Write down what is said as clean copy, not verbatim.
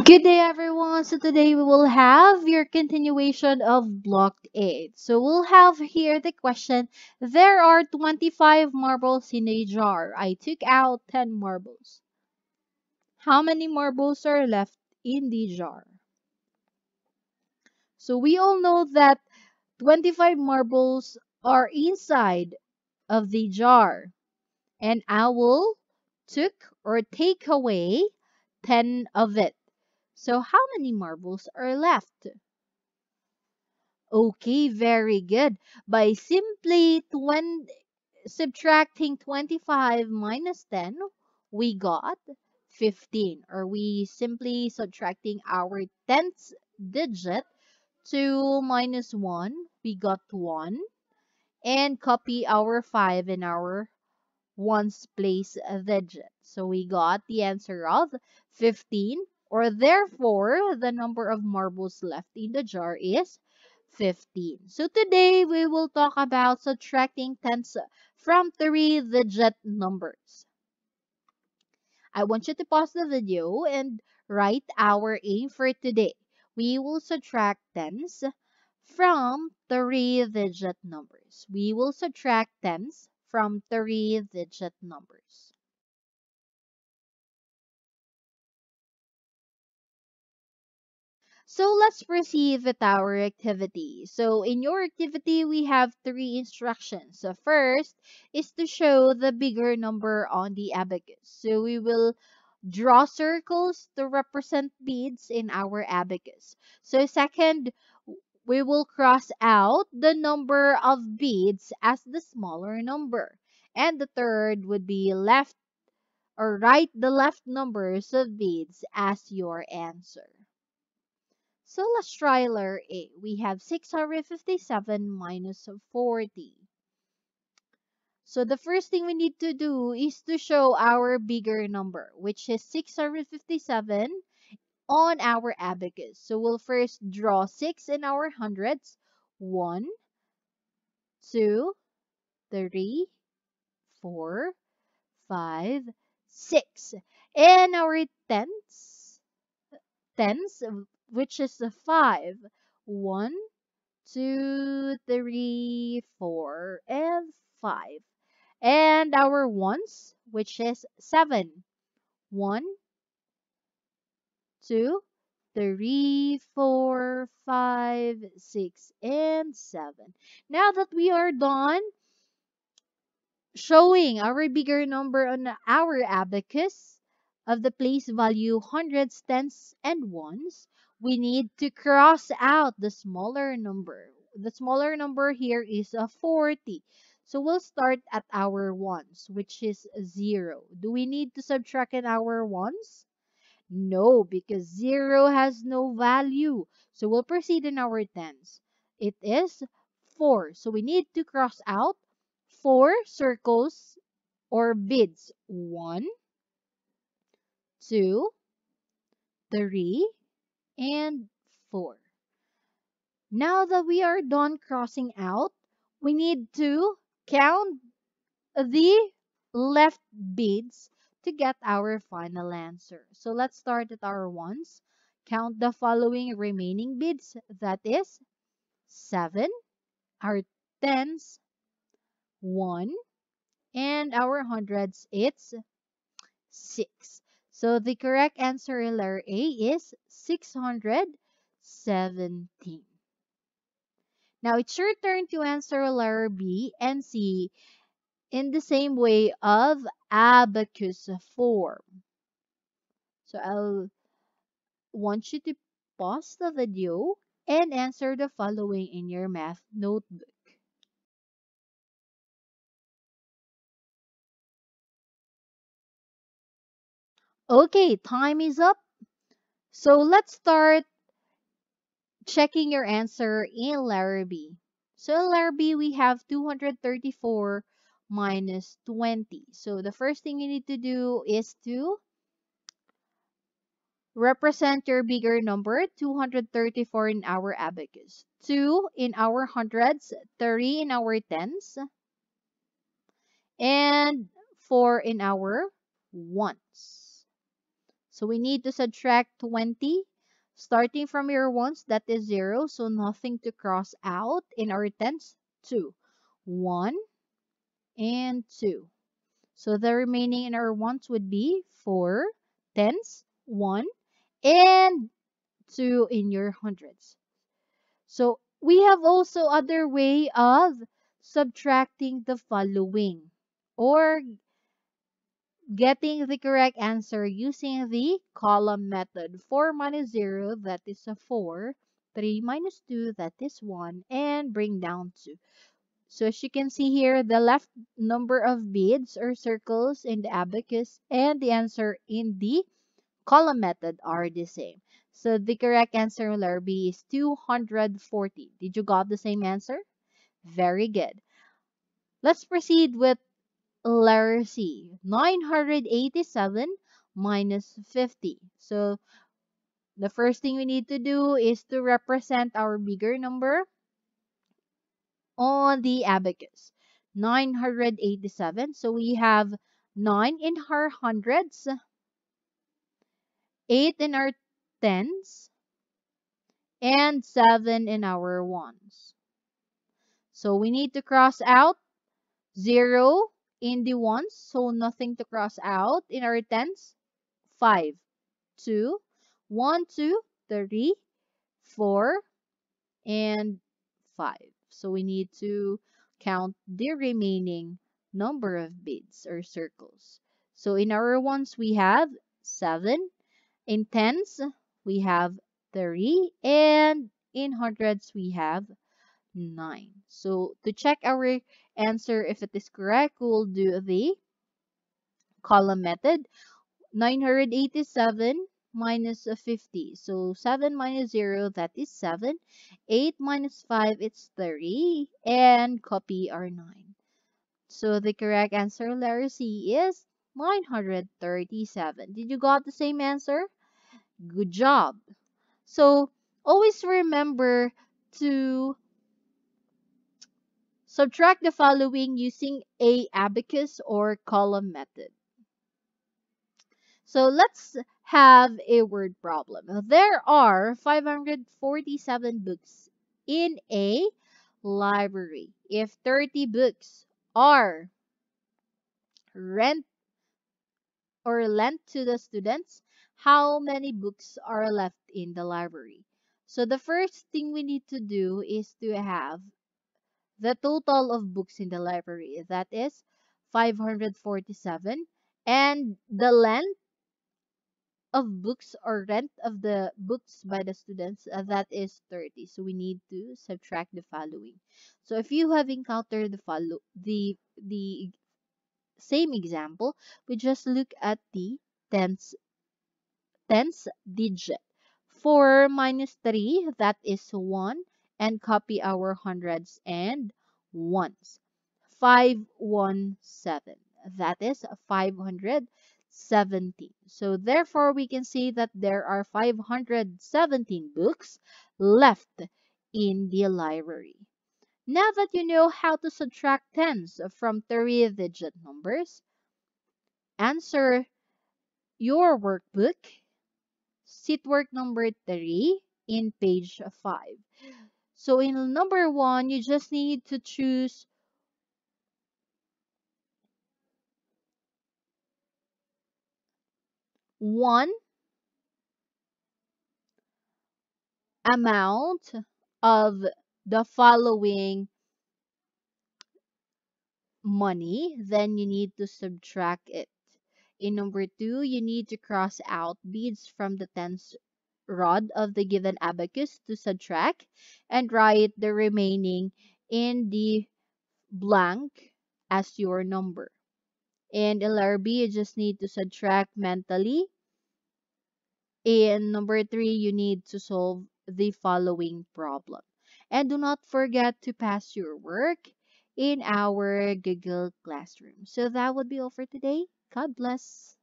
Good day, everyone. So today we will have your continuation of Block 8. So we'll have here the question. There are 25 marbles in a jar. I took out 10 marbles. How many marbles are left in the jar? So we all know that 25 marbles are inside of the jar. And I will take away 10 of it. So how many marbles are left? Okay, very good. By simply subtracting 25 minus 10, we got 15. Or we simply subtracting our 10th digit to minus 1, we got 1. And copy our 5 in our ones place digit. So we got the answer of 15, or therefore the number of marbles left in the jar is 15. So today we will talk about subtracting tens from 3-digit numbers. I want you to pause the video and write our aim for today. We will subtract tens from 3-digit numbers. We will subtract tens from 3-digit numbers. So let's proceed with our activity. So in your activity, we have 3 instructions. So first is to show the bigger number on the abacus. So we will draw circles to represent beads in our abacus. So second, we will cross out the number of beads as the smaller number. And the third would be left or write the left numbers of beads as your answer. So let's try letter A. We have 657 minus 40. So the first thing we need to do is to show our bigger number, which is 657 on our abacus. So we'll first draw 6 in our hundreds. 1, 2, 3, 4, 5, 6. And our tens, which is the 5. 1, 2, 3, 4, and 5. And our ones, which is 7. 1, 2, 3, 4, 5, 6, and 7. Now that we are done showing our bigger number on our abacus of the place value hundreds, tens, and ones, we need to cross out the smaller number. The smaller number here is a 40. So we'll start at our ones, which is 0. Do we need to subtract in our ones? No, because 0 has no value. So we'll proceed in our tens. It is 4. So we need to cross out 4 circles or beads. 1, 2, 3, and 4. Now that we are done crossing out, we need to count the left beads to get our final answer. So let's start at our ones. Count the following remaining beads. That is 7, our tens, 1, and our hundreds, it's 6. So the correct answer in letter A is 617. Now it's your turn to answer letter B and C in the same way of abacus form. So I'll want you to pause the video and answer the following in your math notebook. Okay, time is up. So let's start checking your answer in letter B. So in letter B, we have 234 minus 20. So the first thing you need to do is to represent your bigger number, 234 in our abacus, 2 in our hundreds, 3 in our tens, and 4 in our ones. So we need to subtract 20. Starting from your ones, that is 0. So nothing to cross out. In our tens, 2. 1 and 2. So the remaining in our ones would be 4 tens, 1, and 2 in your hundreds. So we have also other way of subtracting the following or getting the correct answer using the column method. 4 minus 0, that is a 4. 3 minus 2, that is 1. And bring down 2. So as you can see here, the left number of beads or circles in the abacus and the answer in the column method are the same. So the correct answer in letter B is 240. Did you got the same answer? Very good. Let's proceed with letter C. 987 minus 50. So the first thing we need to do is to represent our bigger number on the abacus. 987. So we have 9 in our hundreds, 8 in our tens, and 7 in our ones. So we need to cross out 0 in the ones, so nothing to cross out. In our tens, 5, 2, 1, 2, 3, 4, and 5. So we need to count the remaining number of beads or circles. So in our ones, we have 7. In tens, we have 3. And in hundreds, we have 9. So to check our answer if it is correct, we'll do the column method. 987 minus 50. So 7 minus 0, that is 7. 8 minus 5, it's 3. And copy our 9. So the correct answer, letter C, is 937. Did you got the same answer? Good job. So always remember to subtract the following using a abacus or column method. So let's have a word problem. There are 547 books in a library. If 30 books are rent or lent to the students, how many books are left in the library? So the first thing we need to do is to have the total of books in the library. That is 547. And the length of books or rent of the books by the students, that is 30. So we need to subtract the following. So if you have encountered the same example, we just look at the tens digit. 4 minus 3, that is 1, and copy our hundreds and ones. 517, that is 517. So therefore, we can see that there are 517 books left in the library. Now that you know how to subtract tens from 3-digit numbers, answer your workbook Sit work number 3 in page 5. So in number 1, you just need to choose one amount of the following money, then you need to subtract it. In number 2, you need to cross out beads from the tens rod of the given abacus to subtract and write the remaining in the blank as your number. And in letter B, you just need to subtract mentally. In number 3, you need to solve the following problem. And do not forget to pass your work in our Google Classroom. So that would be all for today. God bless.